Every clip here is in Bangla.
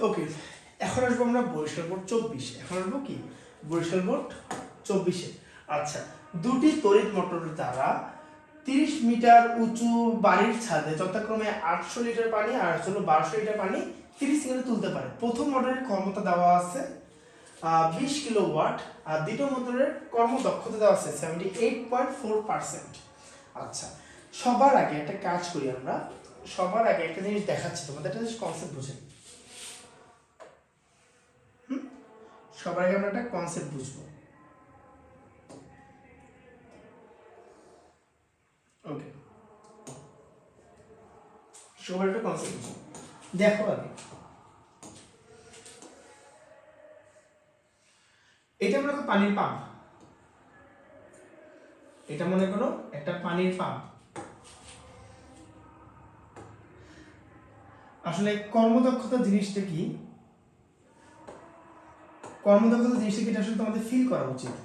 ওকে, এখন আসবো আমরা বরিশাল বোর্ড 24। এখন আসবো কি বরিশাল বোর্ড 24-এ। আচ্ছা, দুটি তড়িৎ মোটরের দ্বারা 30 মিটার উঁচু বাড়ির ছাদে যথাক্রমে 800 লিটার পানি আর 1200 লিটার পানি 30 সেকেন্ডে তুলতে পারে। প্রথম মোটরের ক্ষমতা দেওয়া আছে 20 কিলোওয়াট আর দ্বিতীয় মোটরের কর্মদক্ষতা দেওয়া আছে 78.4%। আচ্ছা, সবার আগে একটা কাজ করি আমরা। সবার আগে একটা জিনিস দেখাচ্ছি তোমাদের, একটা জিনিস কনসেপ্ট বুঝে। সবার আগে আমরা একটা কনসেপ্ট বুঝবো। ওকে, সবার একটা কনসেপ্ট বুঝবো। দেখো আগে, এটা মনে করো পানির পাম্প, এটা মনে করো একটা পানির পাম্প। আসলে কর্মদক্ষতা জিনিসটা কি, কর্মদক্ষতা জিনিসটা কি, এটা আসলে তোমাদের ফিল করা উচিত।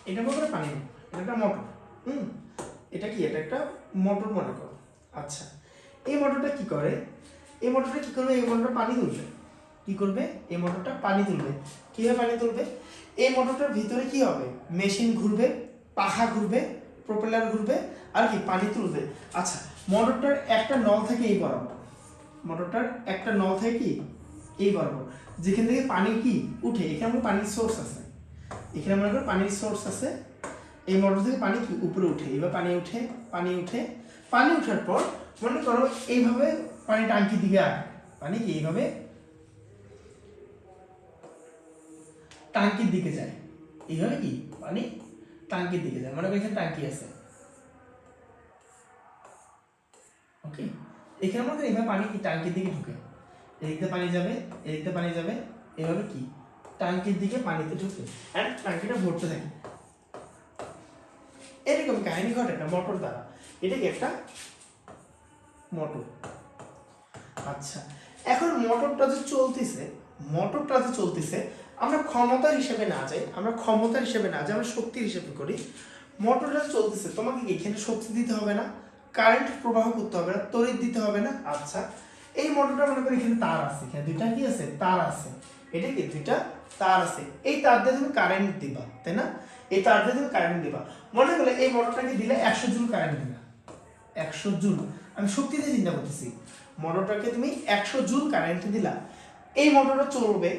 এটা মনে করো পানি, এটা একটা মোটর। এটা কি, এটা একটা মোটর মনে করো। আচ্ছা, এই মোটরটা কি করে, এই মোটরটা কি করবে, এই মোটরটা পানি তুলবে। কি করবে, এই মোটরটা পানি তুলবে। কিভাবে পানি তুলবে, এই মোটরটার ভিতরে কি হবে, মেশিন ঘুরবে, পাখা ঘুরবে, প্রোপেলার ঘুরবে আর কি পানি তুলবে। আচ্ছা, মোটরটার একটা নল থেকে এই বরাবর, মোটরটার একটা নল থেকে কি এই বরাবর, যেখান থেকে পানি কি উঠে, এখানে আমার পানির সোর্স আছে, এখানে মনে করো পানির সোর্স আছে। এই মোটর থেকে পানি কি উপরে উঠে, এবার পানি উঠে, পানি উঠে, পানি উঠার পর মনে করো এইভাবে পানি টাঙ্কির দিকে আসে, পানি কি এইভাবে টাঙ্কির দিকে যায়, এইভাবে কি পানি টাঙ্কির দিকে যায়। মনে করো এখানে টাঙ্কি আছে, ওকে, এখানে মনে করো এইভাবে পানি কি টাঙ্কির দিকে ঢুকে, এদিকে পানি যাবে, এদিকে পানি যাবে, এভাবে কি টাঙ্কির দিকে পানিতে ঢুকে আর টাঙ্কিটা ভরতে থাকে। এরকম কাহিনী ঘটে একটা মোটর দ্বারা। এটা কি একটা মোটর। আচ্ছা, এখন মোটরটা যে চলতেছে, মোটরটা যে চলতেছে, আমরা ক্ষমতার হিসেবে না যাই, আমরা ক্ষমতার হিসেবে না যাই, আমরা শক্তির হিসেবে করি। মোটরটা চলতেছে, তোমাকে কি এখানে শক্তি দিতে হবে না, কারেন্ট প্রবাহ করতে হবে না, তড়িৎ দিতে হবে না। আচ্ছা, এই মোটরটা মনে করি এখানে তার আছে, এখানে দুইটা কি আছে, তার আছে, এটা কি দুইটা তার আছে, এই তার দিয়ে তুমি কারেন্ট দিবা, তাই না, এই তার দিয়ে তুমি কারেন্ট দিবা। মনে করলে এই মোটরটাকে দিলে 100 জুল কারেন্ট দিবা, 100 জুল, আমি শক্তি দিয়ে চিন্তা করতেছি। মোটরটাকে তুমি 100 জুল কারেন্ট দিলা, এই মোটরটা চলবে,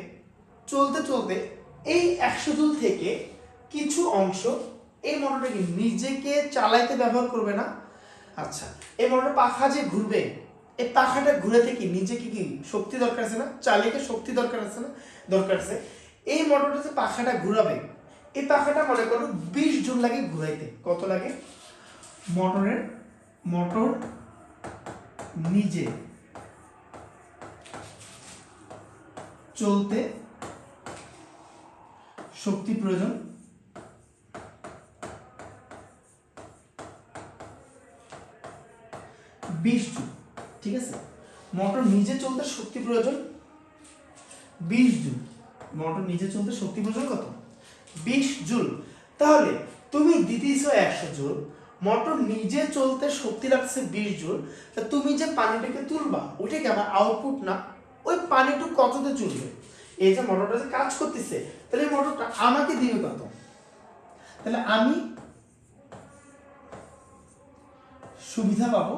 চলতে চলতে এই 100 জুল থেকে কিছু অংশ এই মোটরটাকে নিজেকে চালাইতে ব্যবহার করবে না। আচ্ছা, এই মোটর পাখা যে ঘুরবে, এই পাখাটা ঘুরাতে কি নিজেকে কি শক্তি দরকার আছে না, চালিকে শক্তি দরকার আছে না, দরকার আছে। এই মোটরটা যে পাখাটা ঘুরাবে, এই পাখাটা মনে করো 20 জুল লাগে ঘুরাইতে। কত লাগে, মোটর নিজে চলতে শক্তি প্রয়োজন 20 জুল। ঠিক আছে, মোটর নিজে চলতে শক্তি প্রয়োজন 20 জুল। মোটর নিজে চলতে শক্তি প্রয়োজন কত, 20 জুল। তাহলে তুমি দিতেছো 100 জুল, মোটর নিজে চলতে শক্তি লাগছে 20 জুল। তা তুমি যে পানিটাকে তুলবা, ওইটা কি আমার আউটপুট না, ওই পানিটুকু কততে চলবে, এই যে মোটরটা যে কাজ করতেছে, তাহলে এই মোটরটা আমাকে দিবে কত, তাহলে আমি সুবিধা পাবো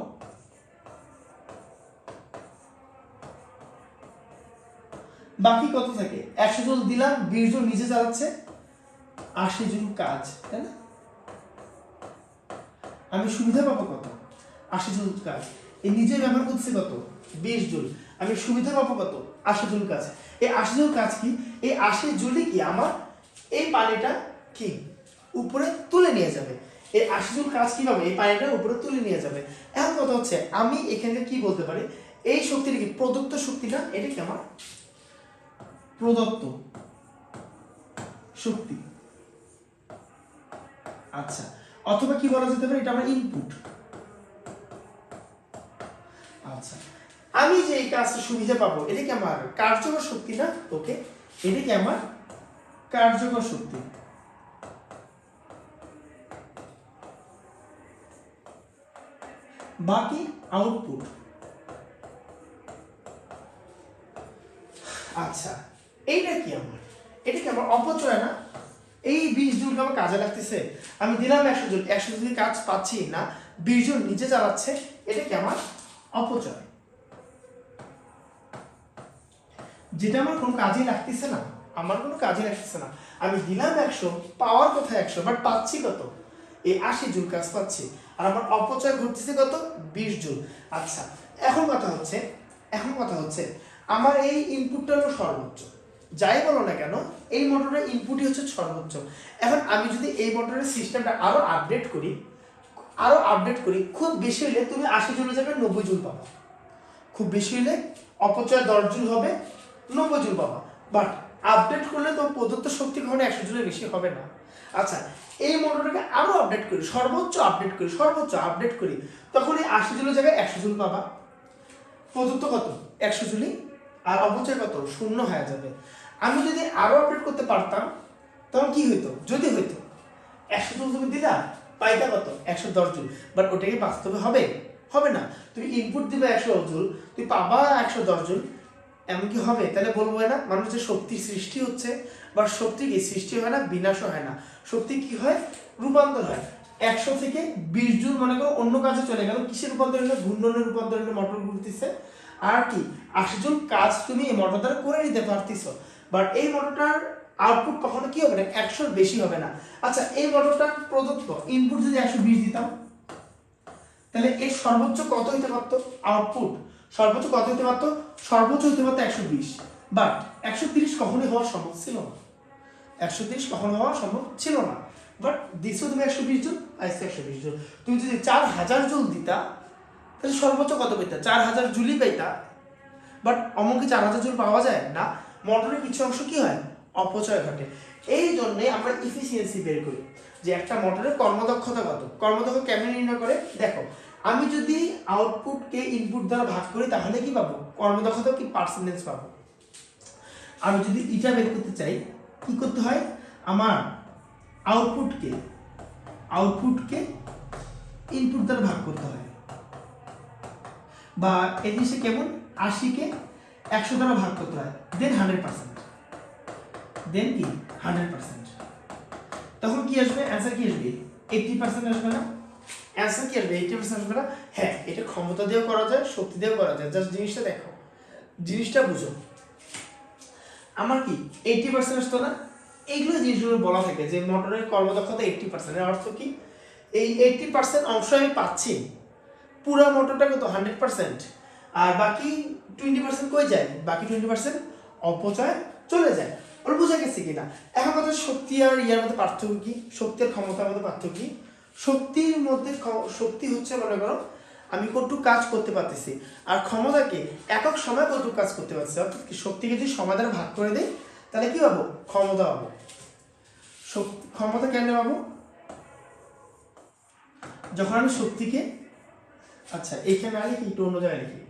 বাকি কত থাকে, 100 জুল দিলাম, 20 জুল নিচে চালাচ্ছে, 80 জুল কাজ, তাই না, আমি সুবিধা পাবো কত, 80 জুল কাজ। এই নিজে ব্যবহার করছে কত, 20 জুল, আমি সুবিধা পাবো কত, 80 জুল কাজ। এই 80 জুল কাজ কি, এই 80 জুলই কি আমার এই পানিটা কি উপরে তুলে নিয়ে যাবে। এই 80 জুল কাজ কি পাবে, এই পানিটা উপরে তুলে নিয়ে যাবে। এখন কথা হচ্ছে আমি এখানে কি বলতে পারি, এই শক্তিটা কি প্রদত্ত শক্তি না, এটা কি আমার প্রদত্ত শক্তি। আচ্ছা, অথবা কি বলা যেতে পারে, এটা আমার ইনপুট। আচ্ছা, আমি যে এই কাজটা সুবিধা পাবো, এটা কি আমার কার্যকর শক্তি না, ওকে, এটা কি আমার কার্যকর শক্তি। বাকি আউটপুট। আচ্ছা এইটা কি আমার, এটা কি আমার অপচয় না? এই 20 জুলকে আমার কাজে লাগতেছে, আমি দিলাম 100 জুল, 100 জুল কাজ পাচ্ছি না, 20 জুল নিজে চালাচ্ছে, এটা কি আমার অপচয়, যেটা আমার কোনো কাজে লাগতেছে না, আমার কোনো কাজে লাগতেছে না। আমি দিলাম 100, পাওয়ার কথা 100, বাট পাচ্ছি কত? এই 80 জুল কাজ পাচ্ছি, আর আমার অপচয় ঘটতেছে কত? 20 জুল। আচ্ছা এখন কথা হচ্ছে আমার এই ইনপুটটা হলো সর্বোচ্চ, যাই বলো না কেন এই মোটরের ইনপুটই হচ্ছে সর্বোচ্চ। এখন আমি যদি এই মোটরের সিস্টেমটা আরো আপডেট করি, খুব বেশি হলে তুমি 80 জুলের জায়গায় 90 জুল পাবা, খুব বেশি হলে অপচয় 10 জুল হবে, 90 জুল পাবা। বাট আপডেট করলে তো প্রদত্ত শক্তি কখনো 100 জুলের বেশি হবে না। আচ্ছা এই মোটরটাকে আরো আপডেট করি, সর্বোচ্চ আপডেট করি, তখন এই 80 জুলের জায়গায় 100 জুল পাবা, প্রদত্ত কত? 100 জুলই, আর অপচয় কত? শূন্য হয়ে যাবে। আমি যদি আরো আপডেট করতে পারতাম তখন কি হইতো? যদি হইতো 100 জুল তুমি দিলা, পাইতা কত? 110 জুল, বাট ওটা কি বাস্তবে হবে না। তুমি ইনপুট দিবে 100 জুল, তুমি পাবা 110 জুল, এমন কি হবে? তাহলে বলবো না মানুষের শক্তির সৃষ্টি হচ্ছে, বা শক্তি কি সৃষ্টি হয় না, বিনাশ হয় না, শক্তি কি হয়? রূপান্তর হয়। 100 থেকে 20 জুল মনে করো অন্য কাজে চলে গেল, কিসের রূপান্তর হলো? ঘূর্ণনের রূপান্তর হলো, মোটর ঘুরতেছে। আর কি 80 জুল কাজ তুমি এই মোটর দ্বারা করে নিতে পারতেছো, বাট এই মোটরটার আউটপুট কখনো কি হবে না? 100 বেশি হবে না। আচ্ছা এই মোটরটার প্রদত্ত ইনপুট যদি 120 দিতাম, তাহলে এর সর্বোচ্চ কত হইতে পারতো? আউটপুট সর্বোচ্চ কত হইতে পারতো? সর্বোচ্চ হইতে পারতো 120, বাট 130 কখনোই হওয়া সম্ভব ছিল না, 130 কখনো হওয়া সম্ভব ছিল না। বাট দিছো তুমি 120 জুল, আইসে 120 জুল। তুমি যদি 4000 জুল দিতা তাহলে সর্বোচ্চ কত পেতা? 4000 জুলই পেতা। বাট অমুকে 4000 জুল পাওয়া যায় না, মোটরের কিছু অংশ কি হয়? অপচয় ঘটে। এই জন্যে আমরা ইফিসিয়েন্সি বের করি, যে একটা মোটরের কর্মদক্ষতা কত। কর্মদক্ষতা কেমন নির্ণয় করে? দেখো আমি যদি আউটপুটকে ইনপুট দ্বারা ভাগ করি তাহলে কি পাবো? কর্মদক্ষতা কি পার্সেন্টেজ পাবো। আমি যদি এটা বের করতে চাই কি করতে হয়? আমার আউটপুটকে ইনপুট দ্বারা ভাগ করতে হয়, বা এই জিনিসটা কেমন? 80-কে 100 দ্বারা ভাগ করতে হয়, দেন 100%, দেন কি 100%। তখন কি আসবে? অ্যান্সার কি আসবে? 80% আসবে না? অ্যান্সার কি আসবে? 80% আসবে না? হ্যাঁ, এটা ক্ষমতা দিয়েও করা যায়, শক্তি দিয়েও করা যায়, জাস্ট জিনিসটা দেখো, জিনিসটা বুঝো। আমার কি 80% আসতো না? এইগুলো জিনিসগুলো বলা থাকে যে মোটরের কর্মদক্ষতা 80%, এর অর্থ কি? এই 80% অংশ আমি পাচ্ছি, পুরো মোটরটা কত? 100%, আর বাকি 20% কই যায়? বাকি 20% অপচয় চলে যায়। ওর বোঝা গেছে কিনা? এখন কথা, শক্তি আর ইয়ার মধ্যে পার্থক্য কি? শক্তি আর ক্ষমতার মধ্যে পার্থক্য কি? শক্তি হচ্ছে মনে করো আমি কতটুকু কাজ করতে পারতেছি, আর ক্ষমতা কি একক সময় কতটুকু কাজ করতে পারছি। অর্থাৎ কি শক্তিকে যদি সময় দ্বারা ভাগ করে দেই তাহলে কি পাবো? ক্ষমতা পাবো। ক্ষমতা কেন পাবো? যখন আমি শক্তিকে, আচ্ছা এইখানে আগে কি একটু অন্য জায়গায় লিখি,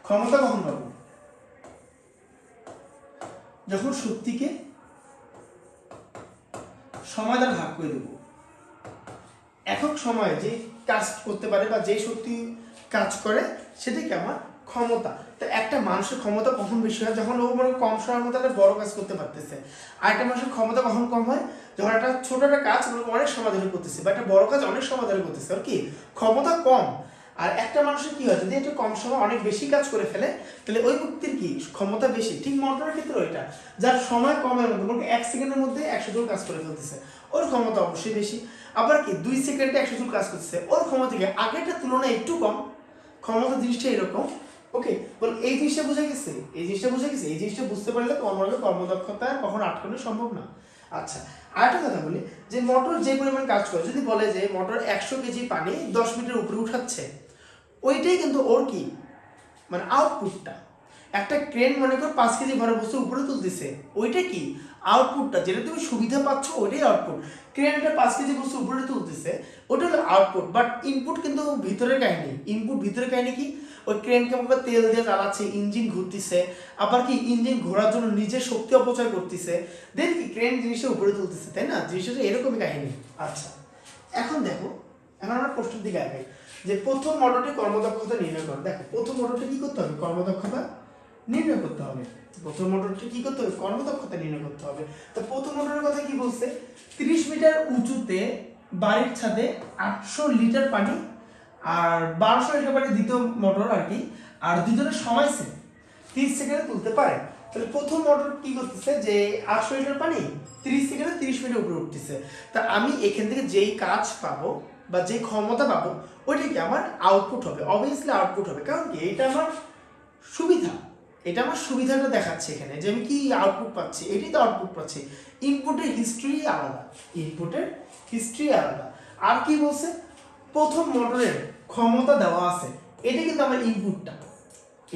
ক্ষমতা কখন পাবো? যখন শক্তিকে সময় দ্বারা ভাগ করে দেবো। একক সময়ে যে কাজ করতে পারে বা যে শক্তি কাজ করে সেটাকে আমার ক্ষমতা। তো একটা মানুষের ক্ষমতা কখন বেশি হয়? যখন ও মানে কম সময়ের মধ্যে একটা বড় কাজ করতে পারতেছে। আর একটা মানুষের ক্ষমতা কখন কম হয়? যখন একটা ছোট একটা কাজ অনেক সময় ধরে করতেছে, বা একটা বড় কাজ অনেক সময় ধরে করতেছে, আর কি ক্ষমতা কম। আর একটা মানুষের কি হয়? যদি একটা কম সময় অনেক বেশি কাজ করে ফেলে তাহলে ওই ব্যক্তির কি ক্ষমতা বেশি। ঠিক মোটরের ক্ষেত্রে ওইটা, যার সময় কমের মধ্যে 1 সেকেন্ডের মধ্যে 100 জুল কাজ করে ফেলতেছে, ওর ক্ষমতা অবশ্যই বেশি। আবার কি 2 সেকেন্ডে 100 জুল কাজ করতেছে, ওর ক্ষমতা থেকে আগেরটার তুলনায় একটু কম। ক্ষমতা জিনিসটা এরকম। ওকে, বল এই জিনিসটা বুঝে গেছে? এই জিনিসটা বুঝতে পারলে তোমার মনে কর্মদক্ষতা কখন আটকানো সম্ভব না। আচ্ছা আরেকটা কথা বলি, যে মোটর যে পরিমাণ কাজ করে, যদি বলে যে মোটর 100 কেজি পানি 10 মিনিটের উপরে উঠাচ্ছে, ওইটাই কিন্তু ওর কি মানে আউটপুটটা। একটা ক্রেন মনে করো 5 কেজি ভরা বস্তু উপরে তুলতেছে, ওইটা কি আউটপুটটা, যেটা তুমি সুবিধা পাচ্ছ ওইটাই আউটপুট। ক্রেনটা 5 কেজি বস্তু উপরে তুলতেছে, ওটা হলো আউটপুট। বাট ইনপুট কিন্তু ভিতরের কাহিনী। ভিতরের কাহিনী কি? ওই ক্রেনকে আমরা তেল দিয়ে চালাচ্ছে, ইঞ্জিন ঘুরতেছে, আবার কি ইঞ্জিন ঘোরার জন্য নিজের শক্তি অপচয় করতেছে, দেন কি ক্রেন জিনিসটা উপরে তুলতেছে, তাই না? জিনিসটা এরকমই কাহিনী। আচ্ছা এখন দেখো, এখন আমরা প্রশ্নের দিকে আগাই। যে প্রথম মোটরটি কর্মদক্ষতা নির্ণয় করো। দেখো প্রথম মোটরটি কি করতে হবে, কর্মদক্ষতা নির্ণয় করতে হবে। প্রথম মোটরটি কি করতে হবে, কর্মদক্ষতা নির্ণয় করতে হবে। তো প্রথম মোটরের কথা কি বলছে, 30 মিটার উঁচুতে বাড়ির ছাদে 800 লিটার পানি আর 1200 লিটার পানি দ্বিতীয় মোটর আর কি, আর দুজনের সময় সেম, 30 সেকেন্ডে তুলতে পারে। তাহলে প্রথম মোটর কি করতেছে যে 800 লিটার পানি 30 সেকেন্ডে 30 মিনিটের উপরে উঠতেছে। তা আমি এখান থেকে যেই কাজ পাবো বা যেই ক্ষমতা পাবো ওইটা কি আমার আউটপুট হবে, অবভিয়াসলি আউটপুট হবে। কারণ কি এটা আমার সুবিধা, এটা আমার সুবিধাটা দেখাচ্ছে এখানে যে আমি কি আউটপুট পাচ্ছি, এটাই তো আউটপুট পাচ্ছি। ইনপুটের হিস্ট্রি আলাদা, ইনপুটের হিস্ট্রি আলাদা। আর কি বলছে, প্রথম মোটরের ক্ষমতা দেওয়া আছে, এটা কিন্তু আমার ইনপুটটা,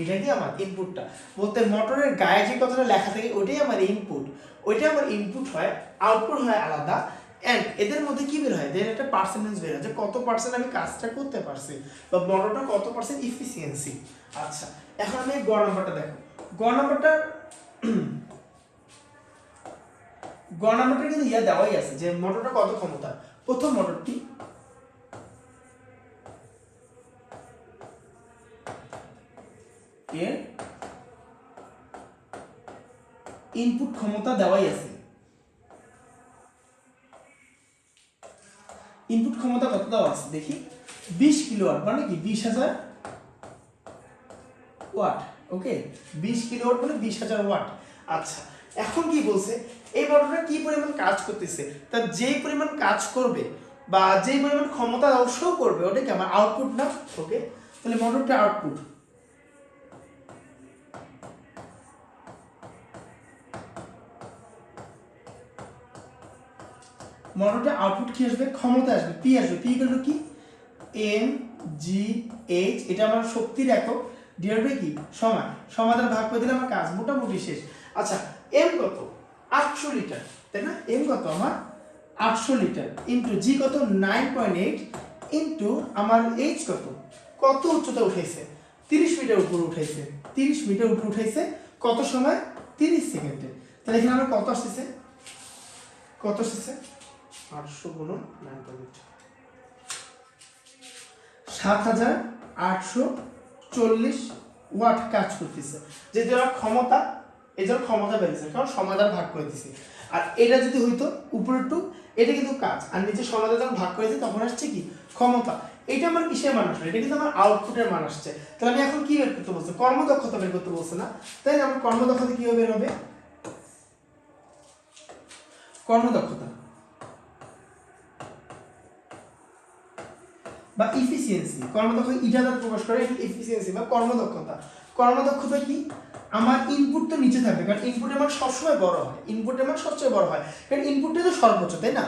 এটা কি আমার ইনপুটটা। বলতে মোটরের গায়ে যে কথাটা লেখা থাকে ওইটাই আমার ইনপুট, ওইটা আমার ইনপুট হয়, আউটপুট হয় আলাদা। অ্যান্ড এদের মধ্যে কি বের হয়, এদের একটা পার্সেন্টেজ বের হয় যে কত পার্সেন্ট আমি কাজটা করতে পারছি বা মোটরটা কত পার্সেন্ট ইফিসিয়েন্সি। আচ্ছা এখন আমি গ নাম্বারটা দেখো, গ নাম্বারটা কিন্তু ইয়া দেওয়াই আছে যে মোটরটা কত ক্ষমতা। প্রথম মোটরটি এর ইনপুট ক্ষমতা দেওয়াই আছে, ইনপুট ক্ষমতা কত দেওয়া আছে দেখি, 20 কিলোওয়াট মানে কি 20,000 ওয়াট। ওকে 20 কিলোওয়াট মানে 20,000 ওয়াট। আচ্ছা এখন কি বলছে, এই মোটরটা কি পরিমাণ কাজ করতেছে, তার যেই পরিমাণ কাজ করবে বা যেই পরিমাণ ক্ষমতা শো করবে ওটা কি আমার আউটপুট না। ওকে তাহলে মোটরটা আউটপুট, মোটরটা আউটপুট কি আসবে, ক্ষমতা আসবে, পি আসবে। পি ইকুয়াল টু কি, এম জি এইচ, এটা আমার শক্তির একক, ডিভাইড বাই কি সময়, সমাধান ভাগ করে দিলে আমার কাজ মোটামুটি শেষ। আচ্ছা এম কত, 800 লিটার, তাই না, এম কত আমার 800 লিটার, ইন্টু জি কত 9.8, ইন্টু আমার এইচ কত, কত উচ্চতা উঠাইছে, 30 মিটার উপরে উঠাইছে, 30 মিটার উপরে উঠাইছে, কত সময় 30 সেকেন্ডে। তাহলে এখানে আমার কত আসতেছে, কত আসতেছে 800 গুণন 9.8, 7,840 ওয়াট কাজ করতেছে। যে যারা ক্ষমতা, এই জন্য ক্ষমতা বেড়েছে কারণ সমাধান ভাগ করে দিছি। আর এটা যদি হইতো উপরের টু, এটা কিন্তু কাজ, আর নিচে সমাধান যখন ভাগ করেছি তখন আসছে কি ক্ষমতা। এটা আমার কিসের মান আসলে, এটা কিন্তু আমার আউটপুটের মান আসছে। তাহলে আমি এখন কি বের করতে বলছে, কর্মদক্ষতা বের করতে বলছে না, তাই আমার কর্মদক্ষতা কিভাবে বের হবে, কর্মদক্ষতা বা ইফিসিয়েন্সি, কর্মদক্ষতা ইটা দ্বারা প্রকাশ করে ইফিসিয়েন্সি বা কর্মদক্ষতা। কর্মদক্ষতা কি, আমার ইনপুট তো নিচে থাকবে কারণ ইনপুটের মান সবসময় বড় হয়, ইনপুটের মান সবচেয়ে বড় হয় কারণ ইনপুটটা তো সর্বোচ্চ, তাই না।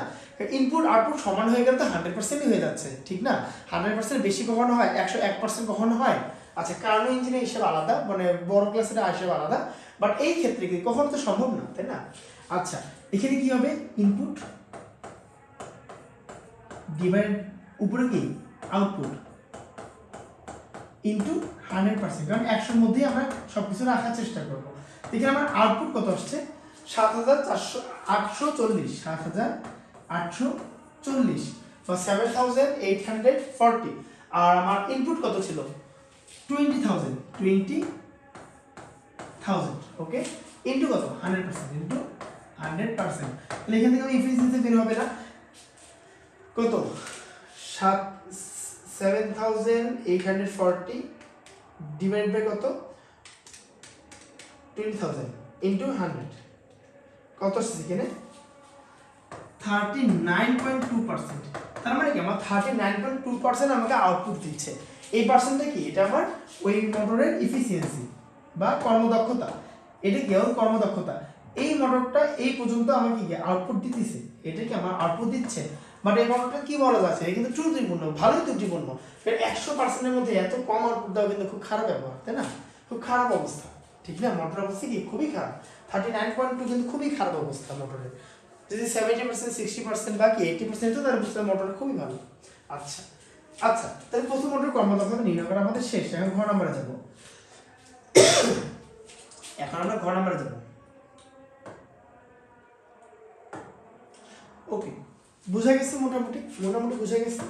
ইনপুট আউটপুট সমান হয়ে গেলে তো 100%ই হয়ে যাচ্ছে, ঠিক না। 100% বেশি কখনো হয়, 101% কখনো হয়। আচ্ছা কারণ ইঞ্জিনের হিসেবে আলাদা, মানে বড় ক্লাসের হিসেবে আলাদা, বাট এই ক্ষেত্রে কি কখনো তো সম্ভব না, তাই না। আচ্ছা এখানে কি হবে, ইনপুট ডিভাইড উপরে কি আউটপুট ইন্টু 100%, কারণ 100-র মধ্যেই আমরা সবকিছু রাখার চেষ্টা করবো। এখানে আমার আউটপুট কত আসছে 7,840, 7,840 বা 7,840, আর আমার ইনপুট কত ছিল 20,000, ওকে ইন্টু কত 100%, ইন্টু 100%। তাহলে এখান থেকে আমি এফিসিয়েন্সি বের হবে না, কত 7,840 ডিভাইড বাই কত 20,000 ইন্টু 100, কত আসছে এখানে 39.2%। তার মানে কি আমার 39.2% আমাকে আউটপুট দিচ্ছে। এই পার্সেন্টটা কি, এটা আমার ওই মোটরের ইফিসিয়েন্সি বা কর্মদক্ষতা, এটা কি আমার কর্মদক্ষতা। এই মোটরটা এই পর্যন্ত আমাকে কি আউটপুট দিতেছে, এটা কি আমার আউটপুট দিচ্ছে। বাট এই মোটরটা কি বলা যাচ্ছে, এটা কিন্তু ত্রুটিপূর্ণ, ভালোই ত্রুটিপূর্ণ। 100%-এর মধ্যে এত কম আউটপুট দেওয়া কিন্তু খুব খারাপ ব্যবহার, তাই না, খুব খারাপ অবস্থা, ঠিক না। মোটর অবস্থা কি খুবই খারাপ, 39.2 কিন্তু খুবই খারাপ অবস্থা মোটরের। যদি 70%, 60% বাকি 80% তো তার বুঝতে মোটর খুবই ভালো। আচ্ছা আচ্ছা তাহলে প্রথম মোটর কর্মদক্ষতা নির্ণয় করা আমাদের শেষ। এখন ঘ নম্বরে যাব, এখন আমরা ঘ নম্বরে যাব। ওকে বুঝা গেছে, মোটামুটি বুঝা গেছে।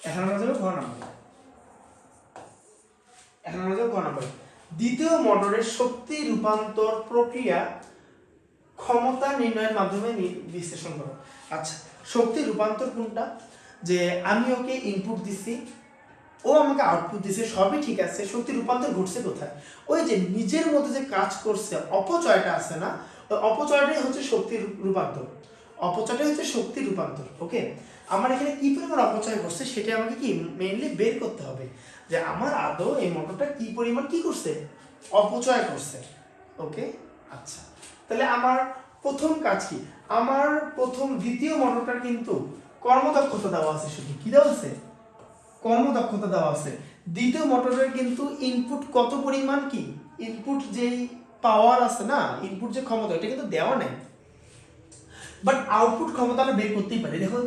এখন আমরা যাবো ঘ নাম্বার। এখন আমরা যাবো ঘ নাম্বার। দ্বিতীয় মোটরের শক্তি রূপান্তর প্রক্রিয়া ক্ষমতা নির্ণয়ের মাধ্যমে বিশ্লেষণ করো। আচ্ছা, শক্তি রূপান্তর কোনটা? যে আমি ওকে ইনপুট দিছি, ও আমাকে আউটপুট দিছে, সবই ঠিক আছে, শক্তি রূপান্তর ঘটছে কোথায়? ওই যে নিজের মধ্যে যে কাজ করছে অপচয়টা আছে না, ওই অপচয়টাই হচ্ছে শক্তি রূপান্তর। অপচয়টাই হচ্ছে শক্তি রূপান্তর। ওকে, আমার এখানে কি পরিমাণ অপচয় করছে সেটা আমাকে কি মেইনলি বের করতে হবে, যে আমার আদৌ এই মোটরটা কি পরিমাণ কি করছে, অপচয় করছে। ওকে, আচ্ছা, তাহলে আমার প্রথম কাজ কি? আমার দ্বিতীয় মোটরটার কিন্তু কর্মদক্ষতা দেওয়া আছে, শুধু কি দেওয়া আছে? কর্মদক্ষতা দেওয়া আছে। দ্বিতীয় মোটরের কিন্তু ইনপুট কত পরিমাণ কি, ইনপুট যেই পাওয়ার আছে না, ইনপুট যে ক্ষমতা, এটা কিন্তু দেওয়া নেই, বাট আউটপুট ক্ষমতা আমরা বের করতেই পারি। দেখো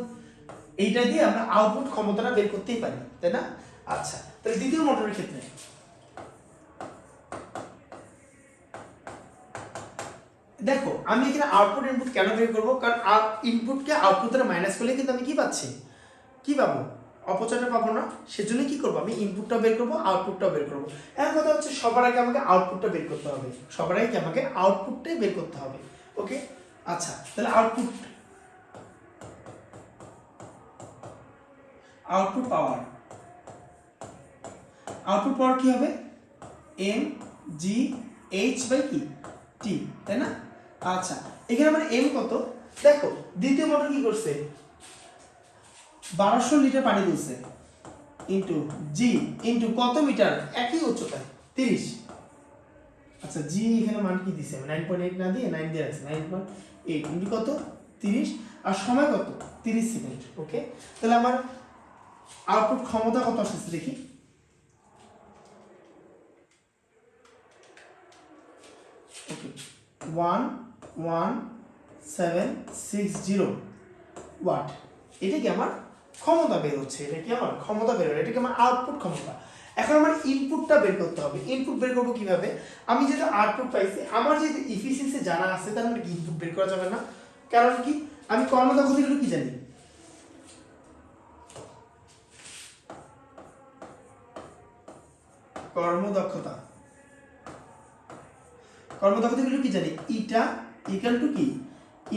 এইটা দিয়ে আমরা আউটপুট ক্ষমতাটা বের করতেই পারি, তাই না? আচ্ছা, তাহলে দ্বিতীয় মোটরের ক্ষেত্রে দেখো আমি এখানে আউটপুট ইনপুট কেন বের করবো? কারণ ইনপুটকে আউটপুট দ্বারা মাইনাস করলে কিন্তু আমি কি পাচ্ছি, কি পাবো, অপচয়টা পাবো না। সেজন্য কি করবো, আমি ইনপুটটা বের করবো, আউটপুটটাও বের করবো। এর কথা হচ্ছে সবার আগে আমাকে আউটপুটটা বের করতে হবে, সবার আগে আমাকে আউটপুটটাই বের করতে হবে। ওকে, আচ্ছা, তাহলে আউটপুট পাওয়ার কি হবে? এম জি এইচ বাই কি টি, তাই না? আচ্ছা, এখানে আমার এম কত? দেখো দ্বিতীয় মোটর কি করছে, 1200 লিটার পানি দিচ্ছে, ইন্টু জি ইন্টু কত মিটার, একই উচ্চতায় 30। আচ্ছা, জি এখানে মান কি দিছে, 9.8 না দিয়ে 9 দিয়ে আছে, 9.8 ইন্টু কত, 30, আর সময় কত, 30 সেকেন্ড। ওকে, তাহলে আমার আউটপুট ক্ষমতা কত আসছে দেখি। ওকে, 11760 ওয়াট। এটা কি আমার ক্ষমতা বের হচ্ছে, এটা কি আমার ক্ষমতা বের হচ্ছে, এটা কি আমার আউটপুট ক্ষমতা। এখন আমার ইনপুটটা বের করতে হবে। ইনপুট বের করবো কিভাবে? আমি যেটা আউটপুট পাইছি, আমার যেহেতু ইফিসিয়েন্সি জানা আছে, তার মানে ইনপুট বের করা যাবে না। কারণ কি, আমি কর্মদক্ষতাগুলো কি জানি, কর্মদক্ষতাগুলো কি জানি, ইটা ইকুয়াল টু কি,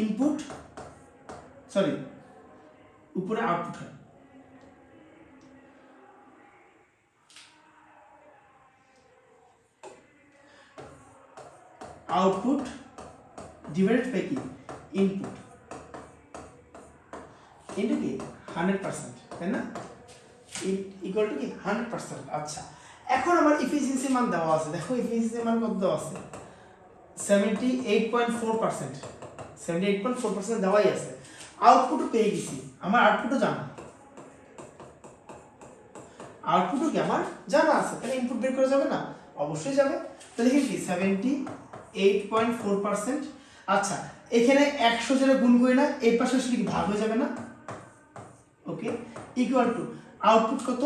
ইনপুট, সরি উপরে আউটপুট হয়, আউটপুট ডিভাইডেড বাই কি, ইনপুট ইনটু কি 100%, তাই না? ইকুয়াল টু কি 100%। আচ্ছা, এখন আমার ইফিসিয়েন্সি মান দেওয়া আছে, দেখো ইফিসিয়েন্সি মান কত দেওয়া আছে, 78.4%, 78.4% দেওয়াই আছে। আউটপুটও পেয়ে গেছি, আমার আউটপুটও জানা, আউটপুটও কি আমার জানা আছে, তাহলে ইনপুট বের করা যাবে না? অবশ্যই যাবে। তাহলে কি 78.4%। আচ্ছা, এখানে 100 যেটা গুণ করি না, এই পাশে আসলে কি ভাগ হয়ে যাবে না? ওকে, ইকুয়াল টু আউটপুট কত,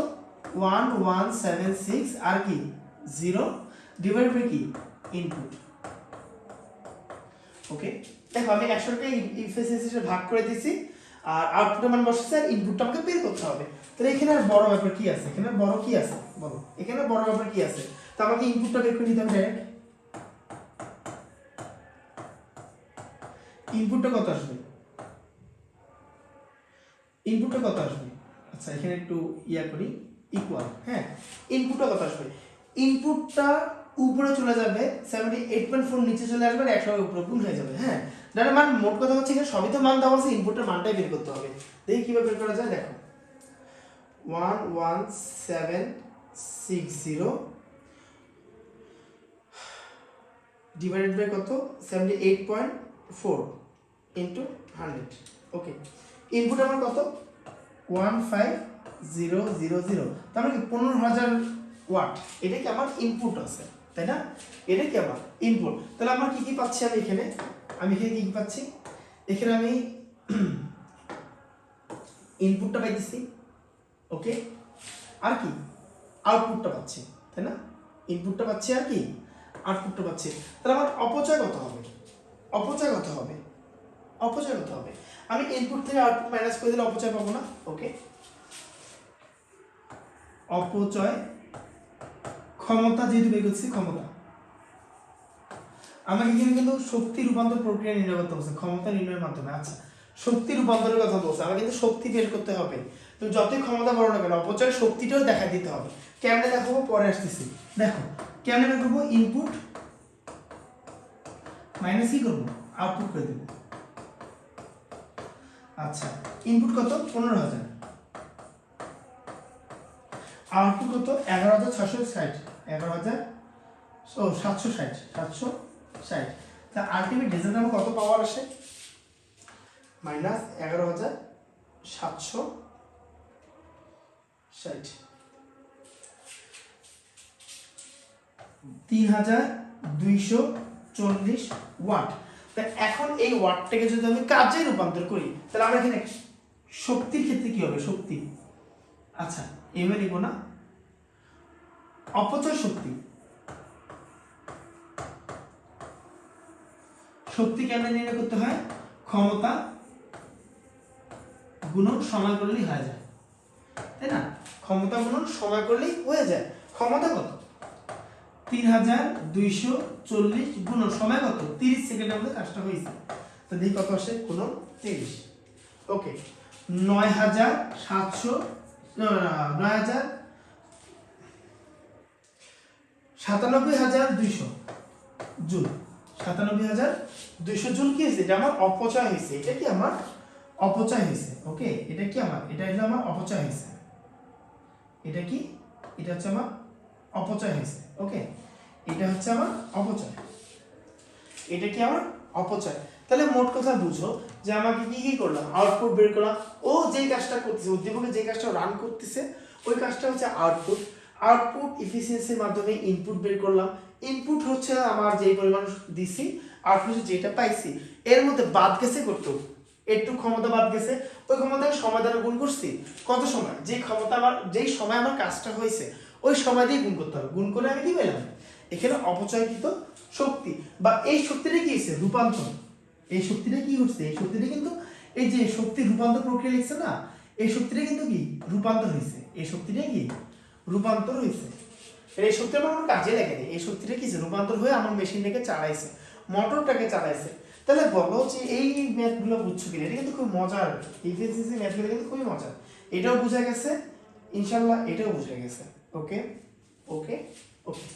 1176 আর কি 0 ডিভাইড বাই কি ইনপুট। ওকে, দেখো আমি 100কে ইফিসিয়েন্সি ভাগ করে দিয়েছি, আর আউটপুটের মান বসাচ্ছি, আর ইনপুটটা আমাকে বের করতে হবে। তাহলে এখানে আর বড় ব্যাপার কি আছে, এখানে বড় কি আছে বলো, এখানে বড় ব্যাপার কি আছে? তো আমাকে ইনপুটটা বের করে নিতে হবে ডাইরেক্ট। ইনপুটটা কত আসবে, ইনপুটটা কত আসবে? আচ্ছা, এখানে একটু ইয়া করি, ইকুয়াল, হ্যাঁ, ইনপুটটা কত আসবে? ইনপুটটা উপরে চলে যাবে, 78.4 নিচে চলে আসবে, আর 100 উপরে গুণ হয়ে যাবে। হ্যাঁ, তার মানে মোট কথা হচ্ছে এখানে সবই তো মান দেওয়া আছে, ইনপুটের মানটাই বের করতে হবে। দেখি কিভাবে বের করা যায়। দেখো 11760 ডিভাইডেড বাই কত, 78.4 ইন্টু 100। ওকে, ইনপুট আমার কত, 15000, তার মানে কি 15000 ওয়াট, এটা কি আমার ইনপুট আছে, তাই না? এটা কি আমার ইনপুট। তাহলে আমার কি কি পাচ্ছি, আমি এখানে কি পাচ্ছি, এখানে আমি ইনপুটটা পাইতেছি, ওকে, আর কি আউটপুটটা পাচ্ছি, তাই না? ইনপুটটা পাচ্ছি আর কি আউটপুটটা পাচ্ছি। তাহলে আমার অপচয় কত হবে, অপচয় কত হবে, অপচয় কত হবে? আমি ইনপুট থেকে আউটপুট মাইনাস করে দিলে অপচয় পাবো না। ওকে, অপচয় ক্ষমতা, যেহেতু বের করছি ক্ষমতা, আমাকে কিন্তু শক্তি রূপান্তর প্রক্রিয়া নির্ণয় করতে বলছে ক্ষমতা নির্ণয়ের মাধ্যমে। আচ্ছা, শক্তি রূপান্তরের কথা বলছে, আমাকে কিন্তু শক্তি বের করতে হবে। তো যতই ক্ষমতা বড় না কেন অপচয় শক্তিটাও দেখা দিতে হবে। কেমনে দেখাবো পরে আসতেছি। দেখো কেমনে বের করবো, ইনপুট মাইনাস কি করবো, আউটপুট করে দেবো। আচ্ছা, ইনপুট কত 15,000, আউটপুট কত 11,660, 760। তা আলটিমেট রেজাল্ট আমার কত পাওয়ার আসে, -11,760, 3,240 ওয়াট। তা এখন এই ওয়াটটাকে যদি আমি কাজে রূপান্তর করি তাহলে আমরা এখানে শক্তির ক্ষেত্রে কি হবে, শক্তি। আচ্ছা, এবার লিখবো না, অপচয় শক্তি। শক্তি কেমনে নির্ণয় করতে হয়, ক্ষমতা গুণন সময় করলেই হয়ে যায়, তাই না? ক্ষমতা গুণন সময় করলেই হয়ে যায়। ক্ষমতা কত 3,240 গুণন সময় কত 30 সেকেন্ডের মধ্যে কাজটা হয়েছে। তো দেখি কত আসে, গুণন 30। ওকে, 97,200 জুল, 97,200 জুল কি হয়েছে, এটা আমার অপচয় হয়েছে। এটা কি আমার অপচয় হয়েছে। ওকে, এটা কি আমার, এটা হলো আমার অপচয় হয়েছে। এটা কি, এটা হচ্ছে আমার অপচয় হয়েছে। ওকে, এটা হচ্ছে আমার অপচয়, এটা কি আমার অপচয়। তাহলে মোট কথা বুঝো যে আমাকে কি কি করলাম, আউটপুট বের করলাম। ও যেই কাজটা করতেছে, উদ্দীপকে যে কাজটা রান করতেছে ওই কাজটা হচ্ছে আউটপুট। আউটপুট এফিসিয়েন্সির মাধ্যমে ইনপুট বের করলাম। ইনপুট হচ্ছে আমার যেই পরিমাণ দিছি, আউটপুট যেটা পাইছি এর মধ্যে বাদ গেছে করতে একটু ক্ষমতা বাদ গেছে, ওই ক্ষমতাকে সময় দ্বারা গুণ করছি। কত সময়, যে ক্ষমতা আমার, যেই সময় আমার কাজটা হয়েছে ওই সময় দিয়ে গুণ করতে হবে। গুণ করে আমি কি পেলাম, এখানে অপচয়কৃত শক্তি, বা এই শক্তিটা কি হচ্ছে, রূপান্তর। এই শক্তিটা কি হচ্ছে, এই শক্তিটা কিন্তু এই যে শক্তি রূপান্তর প্রক্রিয়া লিখছে না, এই শক্তিটা কিন্তু কি রূপান্তর হয়েছে। এই শক্তিটা কি রূপান্তর হয়েছে, এই শক্তি আমার কাজে লাগেনি। এই শক্তিটা কি রূপান্তর হয়ে আমার মেশিনটাকে চালাইছে, মোটরটাকে চালাইছে। তাহলে বলো যে এই ম্যাথগুলো বুঝছো কিনা, এটা কিন্তু খুব মজার। এফিসিয়েন্সি ম্যাথগুলো কিন্তু খুবই মজার। এটাও বোঝা গেছে ইনশাআল্লাহ, এটাও বোঝা গেছে। ওকে ওকে ওকে।